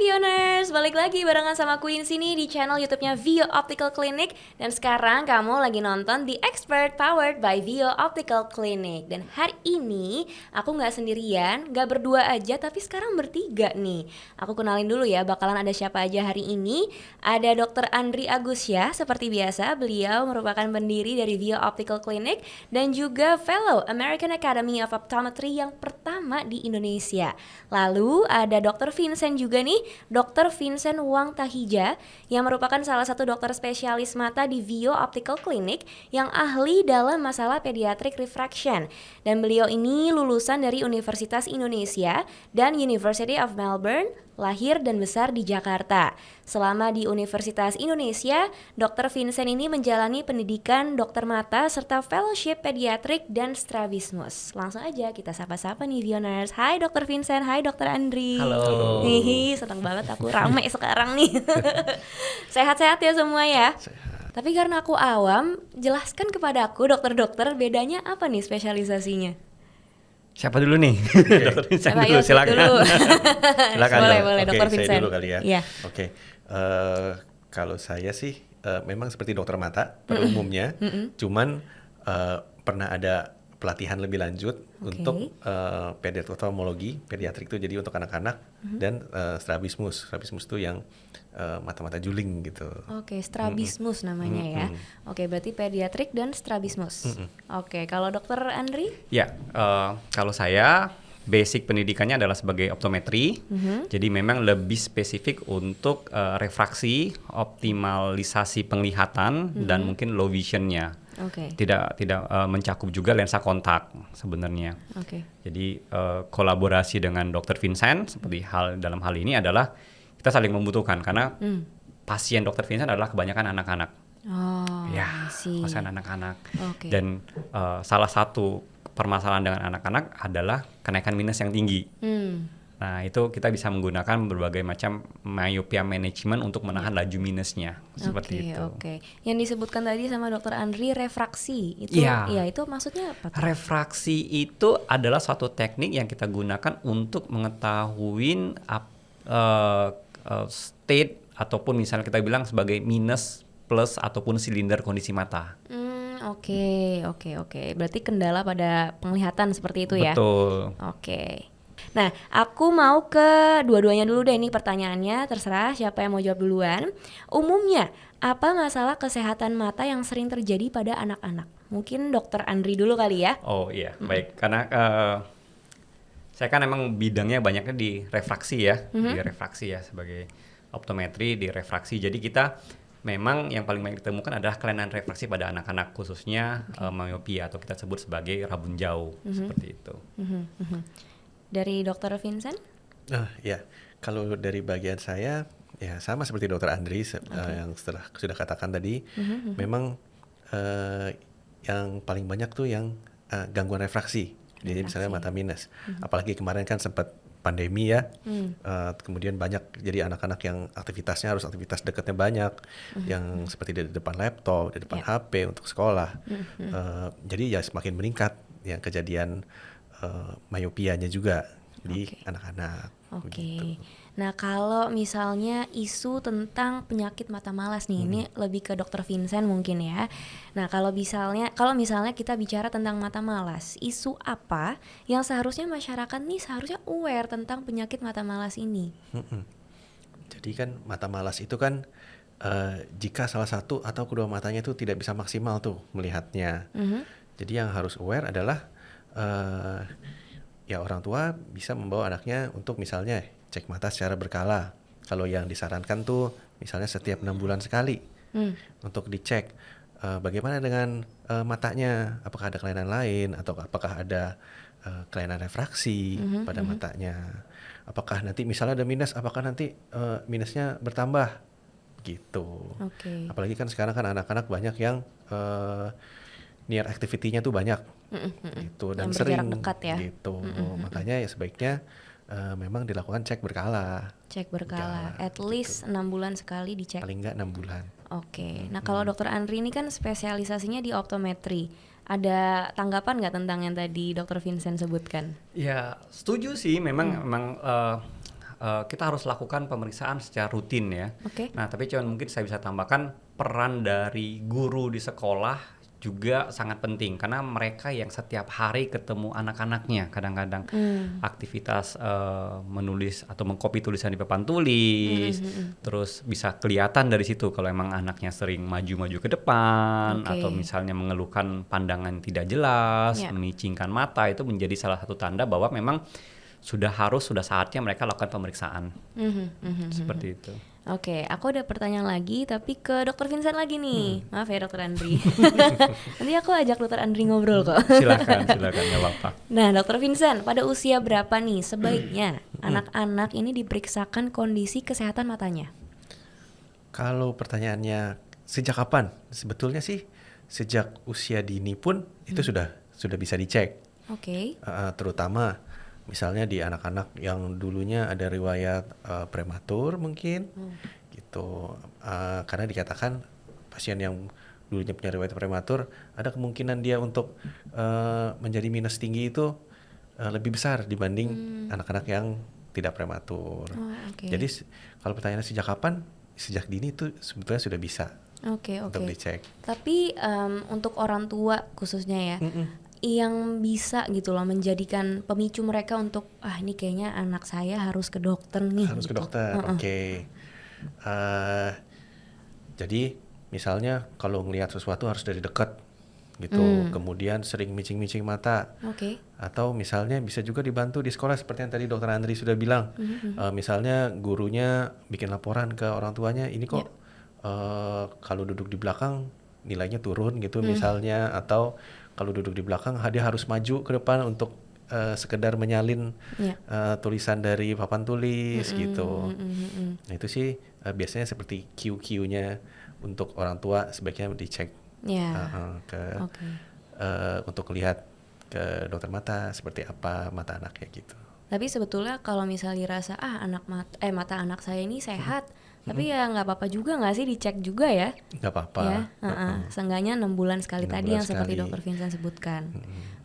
Vioners, balik lagi barengan sama Queen sini di channel YouTube-nya Vio Optical Clinic. Dan sekarang kamu lagi nonton The Expert Powered by Vio Optical Clinic. Dan hari ini aku gak sendirian, gak berdua aja, tapi sekarang bertiga nih. Aku kenalin dulu ya, bakalan ada siapa aja hari ini. Ada Dr. Andri Agusya, seperti biasa beliau merupakan pendiri dari Vio Optical Clinic dan juga Fellow American Academy of Optometry yang pertama di Indonesia. Lalu ada Dr. Vincent juga nih, Dr. Vincent Wang Tahija yang merupakan salah satu dokter spesialis mata di Vio Optical Clinic yang ahli dalam masalah pediatric refraction. Dan beliau ini lulusan dari Universitas Indonesia dan University of Melbourne, lahir dan besar di Jakarta. Selama di Universitas Indonesia, Dr. Vincent ini menjalani pendidikan dokter mata serta fellowship pediatrik dan strabismus. Langsung aja kita sapa-sapa nih Vioners. Hai Dr. Vincent, hai Dr. Andri. Halo. Hihi, seneng banget aku rame sekarang nih. Sehat-sehat ya semua ya? Sehat. Tapi karena aku awam, jelaskan kepada aku dokter-dokter bedanya apa nih spesialisasinya? Siapa dulu nih? Dokter Vincent Siapa? dulu, Yuk, silakan. dulu. Silakan. Boleh, Dokter Vincent. Saya dulu kali ya. Iya. Oke. Kalau saya sih memang seperti dokter mata pada umumnya, cuman pernah ada pelatihan lebih lanjut untuk pediatrik oftalmologi, pediatrik itu jadi untuk anak-anak dan strabismus. Strabismus itu yang mata-mata juling gitu. Oke, strabismus namanya ya. Oke, berarti pediatrik dan strabismus. Oke, kalau Dokter Andri? Ya, kalau saya basic pendidikannya adalah sebagai optometri. Jadi memang lebih spesifik untuk refraksi, optimalisasi penglihatan dan mungkin low visionnya. Oke. Tidak mencakup juga lensa kontak sebenarnya. Oke. Jadi kolaborasi dengan Dr. Vincent seperti dalam hal ini adalah kita saling membutuhkan karena pasien Dr. Vincent adalah kebanyakan anak-anak. Oh, Ya, I see. pasien anak-anak. Oke. Dan salah satu permasalahan dengan anak-anak adalah kenaikan minus yang tinggi. Nah, itu kita bisa menggunakan berbagai macam myopia management untuk menahan laju minusnya, seperti itu. Oke. Yang disebutkan tadi sama Dokter Andri refraksi itu, Iya. ya itu maksudnya apa tuh? Refraksi itu adalah suatu teknik yang kita gunakan untuk mengetahui state ataupun misalnya kita bilang sebagai minus, plus ataupun silinder kondisi mata. Oke. Berarti kendala pada penglihatan seperti itu ya? Betul. Oke. Nah, aku mau ke dua-duanya dulu deh nih pertanyaannya, terserah siapa yang mau jawab duluan. Umumnya, apa masalah kesehatan mata yang sering terjadi pada anak-anak? Mungkin Dokter Andri dulu kali ya? Oh iya, baik. Karena saya kan emang bidangnya banyaknya di refraksi ya, di refraksi ya sebagai optometri di refraksi. Jadi kita memang yang paling banyak ditemukan adalah kelainan refraksi pada anak-anak, khususnya myopia atau kita sebut sebagai rabun jauh, seperti itu. Dari Dokter Vincent? Ya, kalau dari bagian saya ya sama seperti Dokter Andri yang sudah katakan tadi, memang yang paling banyak tuh yang gangguan refraksi. Jadi misalnya mata minus. Apalagi kemarin kan sempat pandemi ya, kemudian banyak jadi anak-anak yang aktivitasnya harus aktivitas dekatnya banyak, yang seperti di depan laptop, di depan HP untuk sekolah. Jadi ya semakin meningkat yang kejadian myopianya juga di anak-anak. Oke. Begitu. Nah, kalau misalnya isu tentang penyakit mata malas nih, ini lebih ke Dokter Vincent mungkin ya. Nah, kalau misalnya kita bicara tentang mata malas, isu apa yang seharusnya masyarakat nih seharusnya aware tentang penyakit mata malas ini? Jadi kan mata malas itu kan jika salah satu atau kedua matanya itu tidak bisa maksimal tuh melihatnya. Jadi yang harus aware adalah ya orang tua bisa membawa anaknya untuk misalnya cek mata secara berkala. Kalau yang disarankan tuh misalnya setiap 6 bulan sekali untuk dicek bagaimana dengan matanya, apakah ada kelainan lain atau apakah ada kelainan refraksi pada matanya. Apakah nanti misalnya ada minus, apakah nanti minusnya bertambah gitu. Apalagi kan sekarang kan anak-anak banyak yang near activity-nya tuh banyak gitu dan yang sering berjarak dekat ya? gitu. Makanya ya sebaiknya memang dilakukan cek berkala. Cek berkala, Ya, at least 6 bulan sekali dicek. Paling nggak 6 bulan. Oke. Nah, kalau Dokter Andri ini kan spesialisasinya di optometri. Ada tanggapan nggak tentang yang tadi Dokter Vincent sebutkan? Ya setuju sih, memang kita harus lakukan pemeriksaan secara rutin ya. Oke. Nah, tapi cuman mungkin saya bisa tambahkan peran dari guru di sekolah juga sangat penting karena mereka yang setiap hari ketemu anak-anaknya, kadang-kadang aktivitas menulis atau mengcopy tulisan di papan tulis, terus bisa kelihatan dari situ kalau emang anaknya sering maju-maju ke depan Oke. atau misalnya mengeluhkan pandangan tidak jelas, Ya. memicingkan mata, itu menjadi salah satu tanda bahwa memang sudah saatnya mereka lakukan pemeriksaan seperti itu. Oke, aku ada pertanyaan lagi tapi ke Dokter Vincent lagi nih. Maaf ya Dokter Andri. Nanti aku ajak Dokter Andri ngobrol kok. Silakan nggak apa-apa. Nah, Dokter Vincent, pada usia berapa nih sebaiknya anak-anak ini diperiksakan kondisi kesehatan matanya? Kalau pertanyaannya sejak kapan? Sebetulnya sih sejak usia dini pun itu sudah bisa dicek. Oke. Terutama misalnya di anak-anak yang dulunya ada riwayat prematur mungkin gitu. Karena dikatakan pasien yang dulunya punya riwayat prematur ada kemungkinan dia untuk menjadi minus tinggi itu lebih besar dibanding anak-anak yang tidak prematur. Oh, oke. Jadi kalau pertanyaannya sejak kapan? Sejak dini itu sebetulnya sudah bisa Oke. untuk dicek. Tapi untuk orang tua khususnya ya, yang bisa gitu loh menjadikan pemicu mereka untuk ini kayaknya anak saya harus ke dokter nih. Harus ke gitu. dokter, oke. Jadi misalnya kalau ngelihat sesuatu harus dari dekat gitu, kemudian sering micing-micing mata, Oke. atau misalnya bisa juga dibantu di sekolah seperti yang tadi Dokter Andri sudah bilang, misalnya gurunya bikin laporan ke orang tuanya, ini kok kalau duduk di belakang nilainya turun gitu misalnya, atau kalau duduk di belakang dia harus maju ke depan untuk sekedar menyalin tulisan dari papan tulis gitu. Nah itu sih biasanya seperti Q-nya untuk orang tua sebaiknya dicek untuk lihat ke dokter mata seperti apa mata anaknya gitu. Tapi sebetulnya kalau misalnya dirasa mata anak saya ini sehat, tapi ya nggak apa-apa juga nggak sih dicek juga ya? Nggak apa-apa. Ya, seenggaknya 6 bulan sekali 6 tadi bulan yang seperti sekali. Dokter Vincent sebutkan.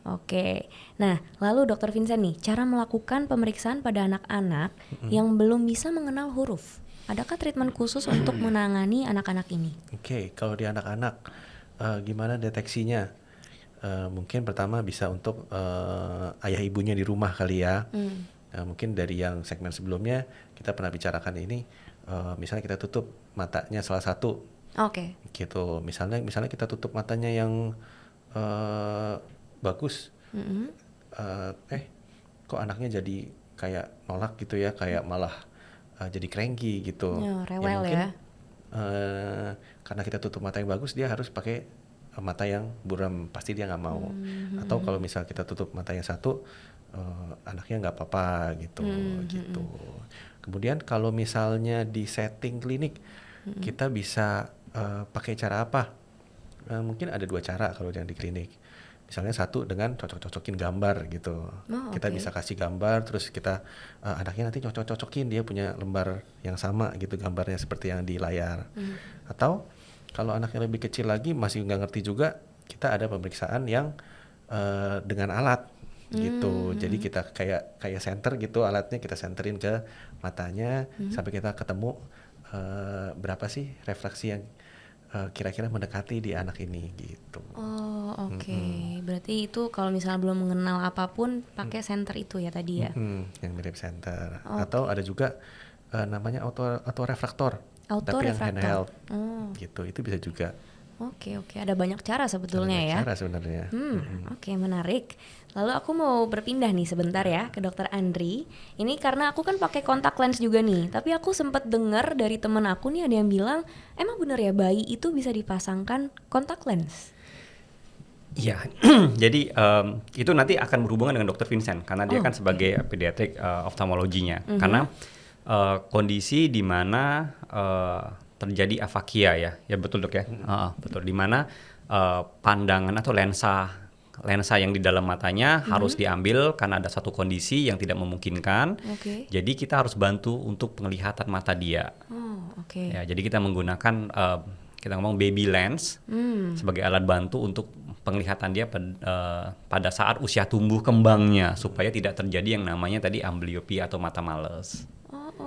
Oke, nah lalu Dokter Vincent nih, cara melakukan pemeriksaan pada anak-anak yang belum bisa mengenal huruf. Adakah treatment khusus untuk menangani anak-anak ini? Oke, kalau di anak-anak gimana deteksinya? Mungkin pertama bisa untuk ayah ibunya di rumah kali ya. Mungkin dari yang segmen sebelumnya kita pernah bicarakan ini, misalnya kita tutup matanya salah satu. Oke. Gitu. Misalnya kita tutup matanya yang bagus. Kok anaknya jadi kayak nolak gitu ya, kayak malah jadi cranky gitu. Rewel mungkin, ya. Karena kita tutup mata yang bagus, dia harus pakai mata yang buram, pasti dia nggak mau. Atau kalau misal kita tutup mata yang satu, anaknya nggak apa-apa gitu. Gitu. Kemudian kalau misalnya di setting klinik, kita bisa pakai cara apa? Mungkin ada 2 cara kalau yang di klinik. Misalnya satu dengan cocok-cocokin gambar gitu. Kita bisa kasih gambar, terus kita anaknya nanti cocok-cocokin, dia punya lembar yang sama gitu gambarnya seperti yang di layar. Atau kalau anaknya lebih kecil lagi masih nggak ngerti juga, kita ada pemeriksaan yang dengan alat gitu. Jadi kita kayak center gitu, alatnya kita centerin ke matanya sampai kita ketemu berapa sih refraksi yang kira-kira mendekati di anak ini gitu. Oh, oke. Berarti itu kalau misalnya belum mengenal apapun pakai senter itu ya tadi ya. Yang mirip center. Atau ada juga namanya autorefraktor. Tapi yang handheld. Gitu. Itu bisa juga. Oke. Ada banyak cara sebetulnya ya. Cara sebenarnya. Oke, menarik. Lalu aku mau berpindah nih sebentar ya ke Dokter Andri. Ini karena aku kan pakai kontak lens juga nih. Tapi aku sempat dengar dari temen aku nih ada yang bilang, emang bener ya bayi itu bisa dipasangkan kontak lens? Iya, jadi itu nanti akan berhubungan dengan Dokter Vincent karena dia kan sebagai pediatrik oftalmologinya. Karena kondisi di mana terjadi afakia ya betul Dok ya, betul, di mana pandangan atau lensa yang di dalam matanya harus diambil karena ada satu kondisi yang tidak memungkinkan. Jadi kita harus bantu untuk penglihatan mata dia. Ya, jadi kita menggunakan kita ngomong baby lens sebagai alat bantu untuk penglihatan dia pada saat usia tumbuh kembangnya supaya tidak terjadi yang namanya tadi amblyopia atau mata males.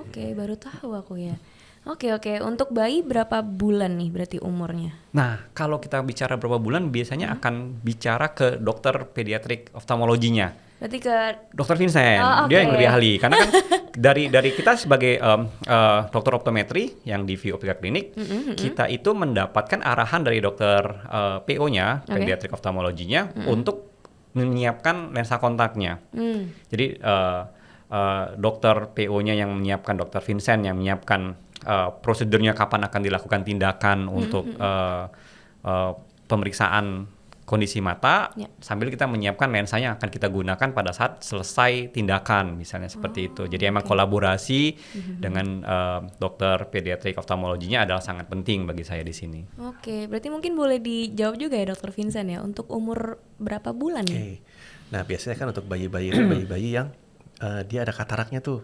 Oke, baru tahu aku ya. Oke, untuk bayi berapa bulan nih berarti umurnya? Nah, kalau kita bicara berapa bulan, biasanya akan bicara ke dokter pediatrik oftalmologinya. Berarti ke Dokter Vincent, dia yang lebih ahli. Karena kan dari kita sebagai dokter optometri yang di Vio Optical Clinic, kita itu mendapatkan arahan dari dokter PO-nya, pediatrik oftalmologinya, untuk menyiapkan lensa kontaknya. Jadi dokter PO-nya yang menyiapkan, dokter Vincent yang menyiapkan prosedurnya kapan akan dilakukan tindakan untuk pemeriksaan kondisi mata, sambil kita menyiapkan lensa yang akan kita gunakan pada saat selesai tindakan, misalnya seperti itu. Jadi emang kolaborasi dengan dokter pediatrik oftalmologinya adalah sangat penting bagi saya di sini. Oke, berarti mungkin boleh dijawab juga ya Dokter Vincent ya, untuk umur berapa bulan nih? Nah biasanya kan untuk bayi-bayi itu bayi-bayi yang dia ada kataraknya tuh,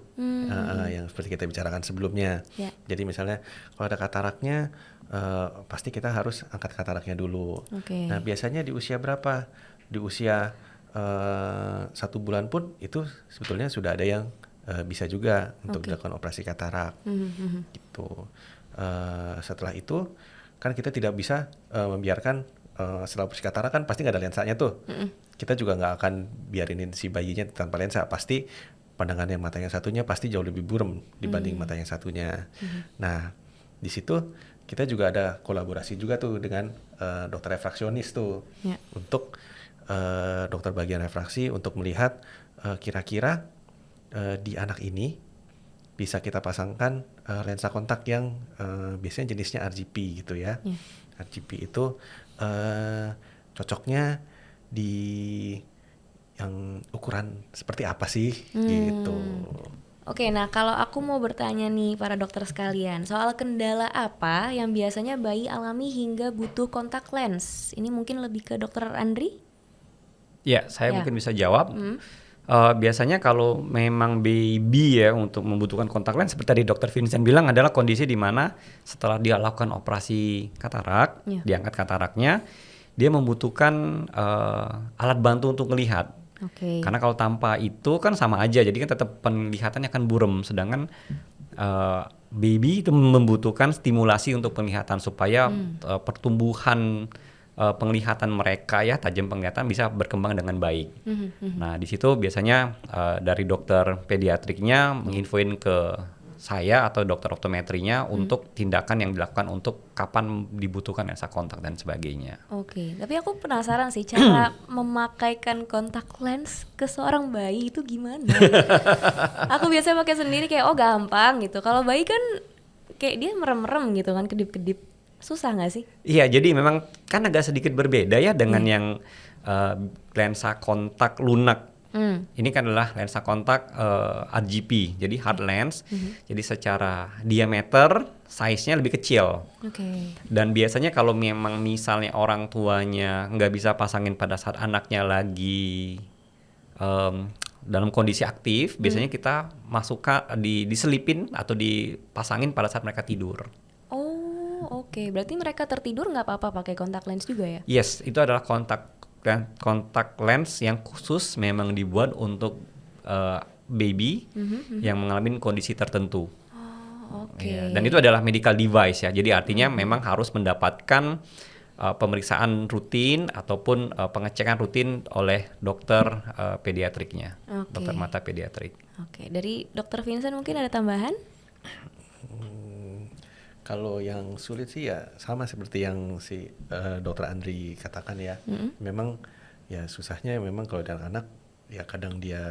yang seperti kita bicarakan sebelumnya. Jadi misalnya kalau ada kataraknya, pasti kita harus angkat kataraknya dulu. Nah biasanya di usia berapa? Di usia 1 bulan pun itu sebetulnya sudah ada yang bisa juga untuk dilakukan operasi katarak. Gitu. Setelah itu kan kita tidak bisa membiarkan setelah operasi katarak kan pasti nggak ada lensanya tuh. Kita juga nggak akan biarinin si bayinya tanpa lensa. Pasti pandangannya mata yang satunya pasti jauh lebih buram dibanding mata yang satunya. Nah di situ kita juga ada kolaborasi juga tuh dengan dokter refraksionis tuh, untuk dokter bagian refraksi untuk melihat kira-kira di anak ini bisa kita pasangkan lensa kontak yang biasanya jenisnya RGP gitu ya. RGP itu cocoknya di yang ukuran seperti apa sih gitu. Oke, nah kalau aku mau bertanya nih para dokter sekalian, soal kendala apa yang biasanya bayi alami hingga butuh kontak lens? Ini mungkin lebih ke Dokter Andri? Ya, saya mungkin bisa jawab. Biasanya kalau memang baby ya untuk membutuhkan kontak lens, seperti tadi Dokter Vincent bilang, adalah kondisi di mana setelah dia lakukan operasi katarak, diangkat kataraknya, dia membutuhkan alat bantu untuk melihat. Karena kalau tanpa itu kan sama aja, jadi kan tetap penglihatannya akan buram. Sedangkan baby itu membutuhkan stimulasi untuk penglihatan supaya pertumbuhan penglihatan mereka ya, tajam penglihatan bisa berkembang dengan baik. Nah di situ biasanya dari dokter pediatriknya menginfoin ke saya atau dokter optometrinya untuk tindakan yang dilakukan untuk kapan dibutuhkan lensa kontak dan sebagainya. Oke, tapi aku penasaran sih cara memakaikan kontak lens ke seorang bayi itu gimana? Aku biasanya pakai sendiri kayak gampang gitu. Kalau bayi kan kayak dia merem-merem gitu kan, kedip-kedip. Susah nggak sih? Iya, jadi memang kan agak sedikit berbeda ya dengan yang lensa kontak lunak. Ini kan adalah lensa kontak RGP, jadi hard lens. Jadi secara diameter, size-nya lebih kecil. Dan biasanya kalau memang misalnya orang tuanya nggak bisa pasangin pada saat anaknya lagi dalam kondisi aktif, biasanya kita masukkan, diselipin atau dipasangin pada saat mereka tidur. Oke, berarti mereka tertidur nggak apa-apa pakai kontak lens juga ya? Yes, itu adalah kontak lens yang khusus memang dibuat untuk baby yang mengalami kondisi tertentu. Dan itu adalah medical device ya. Jadi artinya memang harus mendapatkan pemeriksaan rutin ataupun pengecekan rutin oleh dokter pediatriknya, dokter mata pediatrik. Dari Dokter Vincent mungkin ada tambahan? Kalau yang sulit sih ya sama seperti yang si dokter Andri katakan ya. Memang ya susahnya memang kalau ada anak ya kadang dia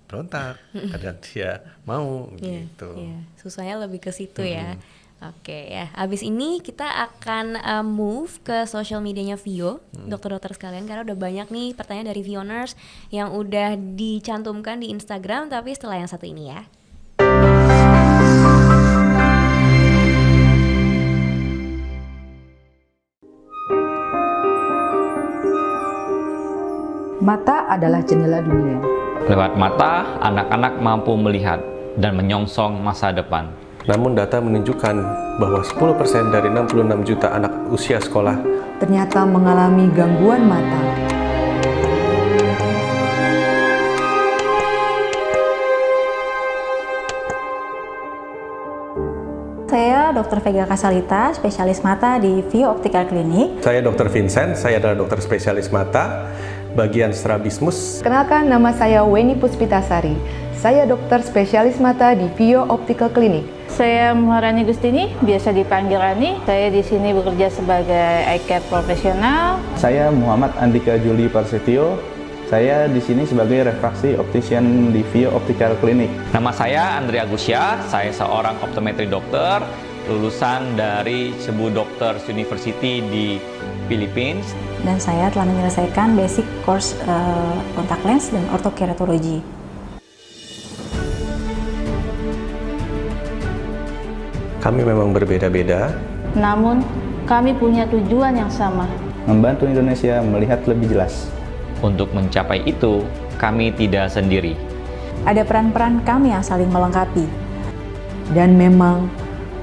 berontak, kadang dia mau gitu. Susahnya lebih ke situ ya. Oke ya, abis ini kita akan move ke social medianya Vio, dokter-dokter sekalian, karena udah banyak nih pertanyaan dari Vioners yang udah dicantumkan di Instagram, tapi setelah yang satu ini ya. Mata adalah jendela dunia. Lewat mata, anak-anak mampu melihat dan menyongsong masa depan. Namun data menunjukkan bahwa 10% dari 66 juta anak usia sekolah ternyata mengalami gangguan mata. Dr. Vega Kasalita, spesialis mata di Vio Optical Clinic. Saya Dr. Vincent, saya adalah dokter spesialis mata, bagian strabismus. Kenalkan, nama saya Weni Puspitasari. Saya dokter spesialis mata di Vio Optical Clinic. Saya Muharani Gustini, biasa dipanggil Rani. Saya di sini bekerja sebagai eye care profesional. Saya Muhammad Andika Juli Prasetyo. Saya di sini sebagai refraksi optician di Vio Optical Clinic. Nama saya Andrea Agusya, saya seorang optometri dokter, lulusan dari Cebu Doctors University di Philippines. Dan saya telah menyelesaikan basic course contact lens dan ortokeratologi. Kami memang berbeda-beda. Namun, kami punya tujuan yang sama. Membantu Indonesia melihat lebih jelas. Untuk mencapai itu, kami tidak sendiri. Ada peran-peran kami yang saling melengkapi. Dan memang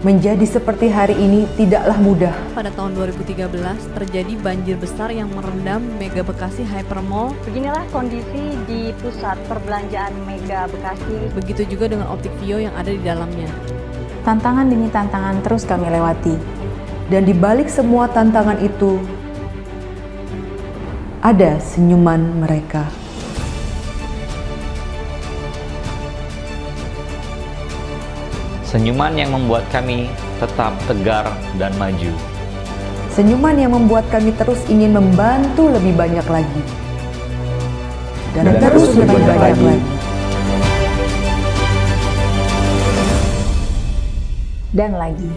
menjadi seperti hari ini tidaklah mudah. Pada tahun 2013 terjadi banjir besar yang merendam Mega Bekasi Hypermall. Beginilah kondisi di pusat perbelanjaan Mega Bekasi. Begitu juga dengan Optik Vio yang ada di dalamnya. Tantangan demi tantangan terus kami lewati. Dan di balik semua tantangan itu, ada senyuman mereka. Senyuman yang membuat kami tetap tegar dan maju. Senyuman yang membuat kami terus ingin membantu lebih banyak lagi. Dan terus lebih banyak lagi. Dan lagi.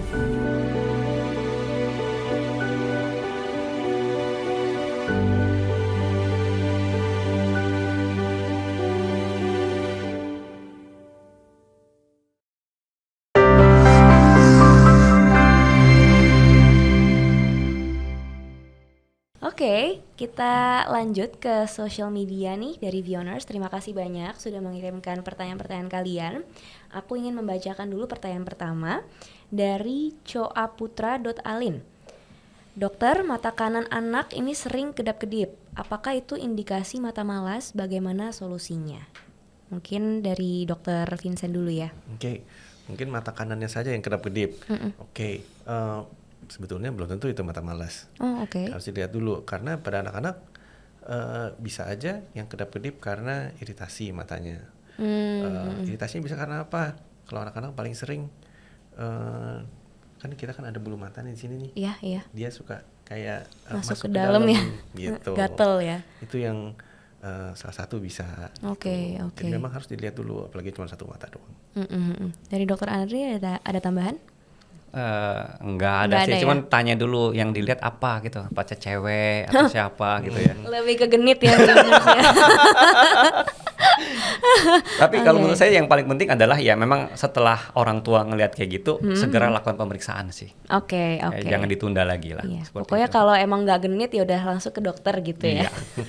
Oke, kita lanjut ke social media nih dari Vioners. Terima kasih banyak sudah mengirimkan pertanyaan-pertanyaan kalian. Aku ingin membacakan dulu pertanyaan pertama dari coaputra.alin. Dokter, mata kanan anak ini sering kedap-kedip. Apakah itu indikasi mata malas? Bagaimana solusinya? Mungkin dari Dokter Vincent dulu ya. Oke, mungkin mata kanannya saja yang kedap-kedip. Oke, sebetulnya belum tentu itu mata malas. Oh, oke. Harus dilihat dulu karena pada anak-anak bisa aja yang kedap-kedip karena iritasi matanya. Iritasinya bisa karena apa? Kalau anak-anak paling sering kan kita kan ada bulu mata nih di sini nih. Iya, iya. Dia suka kayak masuk ke dalam ya. Gitu. Gatel ya. Itu yang salah satu bisa. Oke, gitu. oke. Jadi memang harus dilihat dulu, apalagi cuma satu mata doang. Dari Dokter Andri ada tambahan? Enggak ada sih, cuman tanya dulu yang dilihat apa gitu, apa cewek atau siapa gitu ya. Lebih ke genit ya sebenarnya. Tapi kalau menurut saya yang paling penting adalah ya memang setelah orang tua ngelihat kayak gitu, segera lakukan pemeriksaan sih. Oke. Jangan ditunda lagi lah. Iya. Pokoknya itu. kalau emang nggak genit ya udah langsung ke dokter gitu ya. Iya.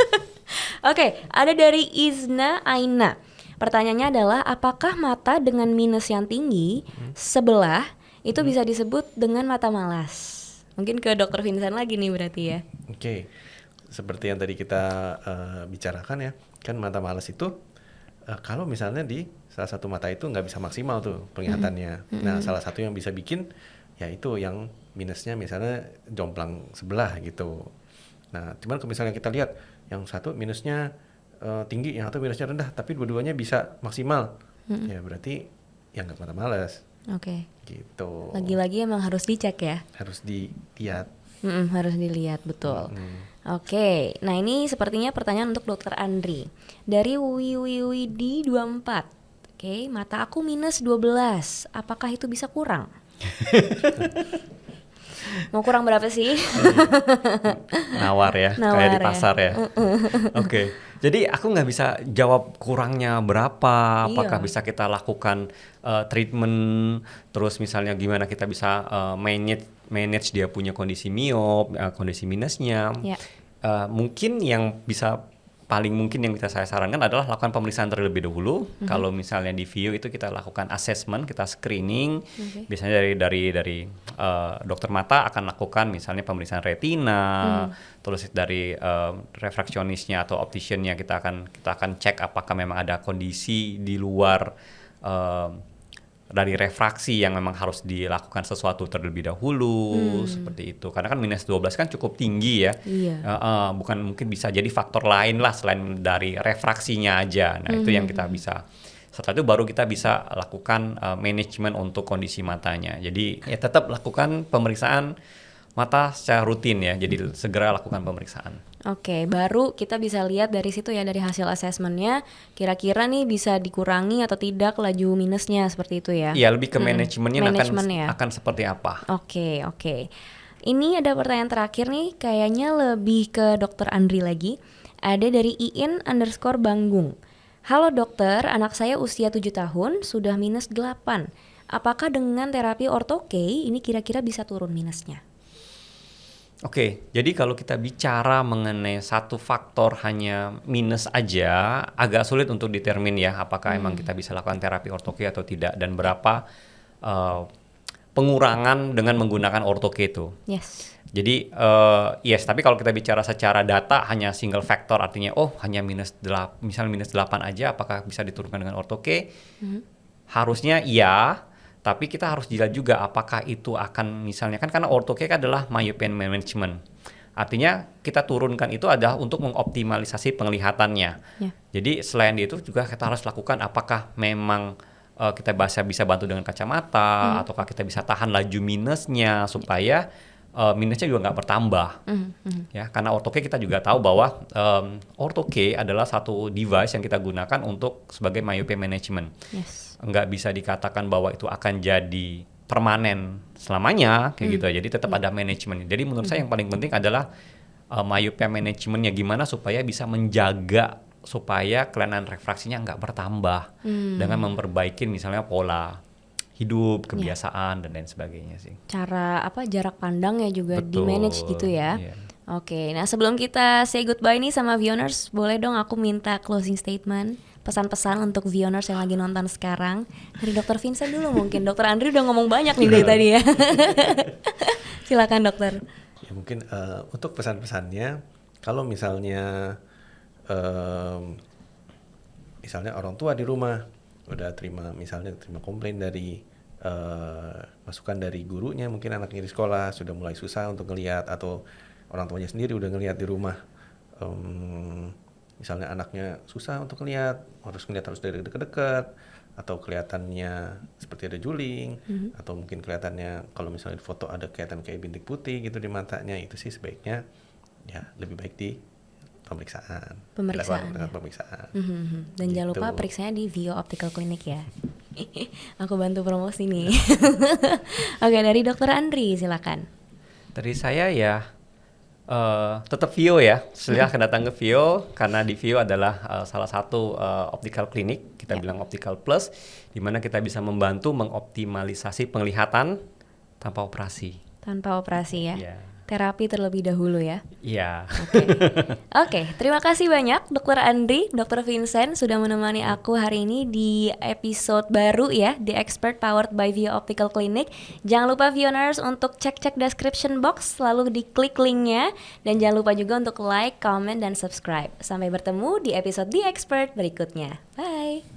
Oke, ada dari Izna Aina. Pertanyaannya adalah apakah mata dengan minus yang tinggi sebelah itu bisa disebut dengan mata malas? Mungkin ke Dokter Vincent lagi nih berarti ya. Oke. Seperti yang tadi kita bicarakan ya, kan mata malas itu kalau misalnya di salah satu mata itu nggak bisa maksimal tuh penglihatannya. Nah, salah satu yang bisa bikin ya itu yang minusnya misalnya jomplang sebelah gitu. Nah, cuman kalau misalnya kita lihat yang satu minusnya tinggi, yang satu minusnya rendah, tapi dua-duanya bisa maksimal, ya berarti yang nggak mata malas. Oke. Gitu. Lagi-lagi emang harus dicek ya. Harus dilihat. Harus dilihat betul. Oke, nah ini sepertinya pertanyaan untuk Dokter Andri dari Wiwidi 24. Oke, mata aku minus 12. Apakah itu bisa kurang? Mau kurang berapa sih? Nawar ya, kayak di pasar ya. Oke. Jadi aku nggak bisa jawab kurangnya berapa, apakah bisa kita lakukan treatment, terus misalnya gimana kita bisa manage dia punya kondisi miop, kondisi minusnya. Mungkin yang bisa paling mungkin yang bisa saya sarankan adalah lakukan pemeriksaan terlebih dahulu. Kalau misalnya di Vio itu kita lakukan assessment, kita screening. Biasanya dari dokter mata akan lakukan misalnya pemeriksaan retina, terus dari refraksionisnya atau opticiannya kita akan cek apakah memang ada kondisi di luar dari refraksi yang memang harus dilakukan sesuatu terlebih dahulu seperti itu. Karena kan minus 12 kan cukup tinggi ya. Iya. Bukan mungkin bisa jadi faktor lain lah selain dari refraksinya aja. Nah itu yang kita bisa. Setelah itu baru kita bisa lakukan manajemen untuk kondisi matanya. Jadi ya tetap lakukan pemeriksaan mata secara rutin ya. Jadi segera lakukan pemeriksaan. Oke, baru kita bisa lihat dari situ ya, dari hasil asesmennya kira-kira nih bisa dikurangi atau tidak laju minusnya seperti itu ya. Iya, lebih ke manajemennya Manajemen akan seperti apa. Oke. Ini ada pertanyaan terakhir nih, kayaknya lebih ke Dokter Andri lagi. Ada dari Iin_Banggung. Halo dokter, anak saya usia 7 tahun, sudah minus 8. Apakah dengan terapi ortho-K ini kira-kira bisa turun minusnya? Oke, jadi kalau kita bicara mengenai satu faktor hanya minus aja, agak sulit untuk determine ya apakah emang kita bisa lakukan terapi ortho-K atau tidak, dan berapa pengurangan dengan menggunakan ortho-K itu. Yes. Jadi yes, tapi kalau kita bicara secara data hanya single factor, artinya hanya misalnya minus 8 aja, apakah bisa diturunkan dengan ortho-K? Harusnya iya. Tapi kita harus jelas juga apakah itu akan misalnya kan karena ortho-K adalah myopia management. Artinya kita turunkan itu adalah untuk mengoptimalisasi penglihatannya. Yeah. Jadi selain itu juga kita harus lakukan apakah memang kita bisa bantu dengan kacamata ataukah kita bisa tahan laju minusnya supaya minusnya juga nggak bertambah. Ya, karena ortho-K kita juga tahu bahwa ortho-K adalah satu device yang kita gunakan untuk sebagai myopia management. Yes. Nggak bisa dikatakan bahwa itu akan jadi permanen selamanya kayak gitu. Jadi tetap ada manajemen. Jadi menurut saya yang paling penting adalah myopia manajemennya, gimana supaya bisa menjaga supaya kelainan refraksinya nggak bertambah dengan memperbaiki misalnya pola hidup, kebiasaan dan lain sebagainya sih. Cara jarak pandangnya juga di manage gitu ya. Yeah. Oke, nah sebelum kita say goodbye nih sama Vioners, boleh dong aku minta closing statement, pesan-pesan untuk Vioners yang lagi nonton sekarang. Dari Dr. Vincent dulu mungkin. Dr. Andri udah ngomong banyak nih dari tadi ya. Silakan dokter. Ya mungkin untuk pesan-pesannya, kalau misalnya orang tua di rumah udah terima komplain dari masukan dari gurunya, mungkin anaknya di sekolah sudah mulai susah untuk ngelihat, atau orang tuanya sendiri udah ngelihat di rumah, misalnya anaknya susah untuk ngelihat, harus dari dekat-dekat, atau kelihatannya seperti ada juling, atau mungkin kelihatannya kalau misalnya di foto ada kelihatan kayak bintik putih gitu di matanya, itu sih sebaiknya ya lebih baik di pemeriksaan. Dan jangan lupa periksanya di Vio Optical Clinic ya. Aku bantu promosi nih. Oke, dari Dr. Andri silakan. Dari saya ya tetap Vio ya, silahkan datang ke Vio, karena di Vio adalah salah satu optical clinic, kita bilang optical plus, di mana kita bisa membantu mengoptimalisasi penglihatan tanpa operasi. Tanpa operasi ya. Yeah. Terapi terlebih dahulu ya. Iya. Oke, terima kasih banyak Dr. Andri, Dr. Vincent sudah menemani aku hari ini di episode baru ya, The Expert Powered by Vio Optical Clinic. Jangan lupa Vioners untuk cek description box, lalu diklik linknya, dan jangan lupa juga untuk like, comment, dan subscribe. Sampai bertemu di episode The Expert berikutnya. Bye.